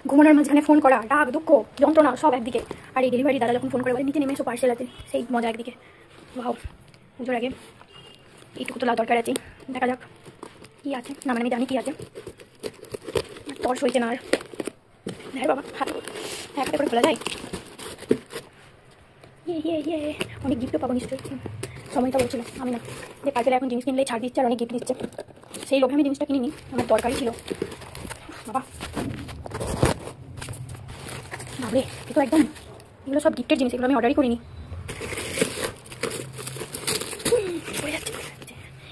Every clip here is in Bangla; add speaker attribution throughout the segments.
Speaker 1: ঘুমানোর মাঝখানে ফোন করা, রাগ, দুঃখ, যন্ত্রণা সব একদিকে। আর এই ডেলিভারি দাদা যখন ফোন করে বলে নিচে নেমে এসো পার্সেল আছে, সেই মজা একদিকে। ভাও, পুজোর আগে এইটুকু তোলা দরকার আছে। দেখা যাক কী আছে। না মানে আমি জানি কী আছে, তর্স হয়েছে না আর। হ্যাঁ বাবা, হাতে এক হাতে করে খোলা যায়। অনেক গিফটও পাবো নিশ্চয়ই। সময়টা বলছিল আমি না, যে কালকে এখন জিনিস কিনলেই ছাড় দিচ্ছে আর অনেক গিফট দিচ্ছে, সেই লোভে আমি জিনিসটা কিনিনি, আমার দরকারই ছিল। বাবা বাবরে, এ তো একদম, এগুলো সব গিফটের জিনিস, এগুলো আমি অর্ডারই করিনি।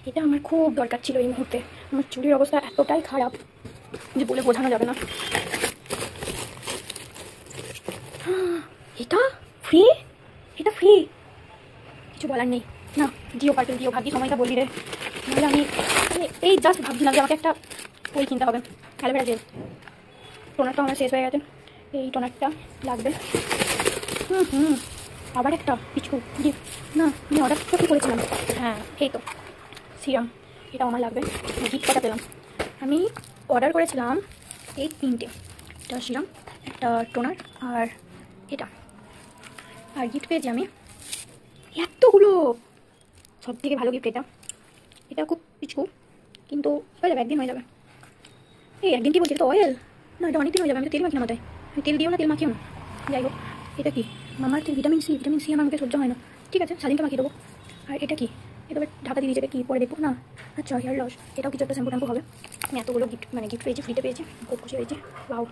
Speaker 1: এটা আমার খুব দরকার ছিল এই মুহূর্তে। আমার চুরির অবস্থা এতটাই খারাপ যে বলে বোঝানো যাবে না। এটা ফ্রি, এটা ফ্রি, কিছু বলার নেই। না দিও পার্সেল দিও, ভাগ্যি সময়টা বললি রে। নাহলে আমি এই জাস্ট ভাবছিলাম যে আমাকে একটা ওই কিনতে হবে, অ্যালোভেরা জেল। টোনারটা আমার শেষ হয়ে গেছে, এই টোনারটা লাগবে। আবার একটা পিছু গিফট। না আমি অর্ডার তো কী করেছিলাম, হ্যাঁ এই তো সিরাম, এটা আমার লাগবে। গিফট কটা পেলাম, আমি অর্ডার করেছিলাম এই তিনটে, একটা সিরাম, একটা টোনার, আর এটা। আর গিফট পেয়েছি আমি এতগুলো। সব থেকে ভালো গিফট এটা, এটা খুব পিছু কিন্তু হয়ে যাবে, একদিন হয়ে যাবে। এই একদিন কি বলছি, এটা তো অয়েল। না এটা অনেকদিন হয়ে যাবে, আমি তো তেল মাখি না মাথায়। আমি তেল দিও না, তেল মাখিও না। যাই হোক, এটা কি মামার তেল, ভিটামিন সি। ভিটামিন সি আমার মুখে সহ্য হয় না, ঠিক আছে স্বাধীনটা মাখিয়ে দেবো। আর এটা কি, এটা ঢাকা দিয়ে দিয়েছে, কি পরে দেখবো না। আচ্ছা হেয়ার লস, এটাও কিছু একটা শ্যাম্পু ট্যাম্পু হবে। আমি এতগুলো গিফট মানে গিফট পেয়েছি, ফ্রিতে পেয়েছি, খুব খুশি হয়েছি। বাউ।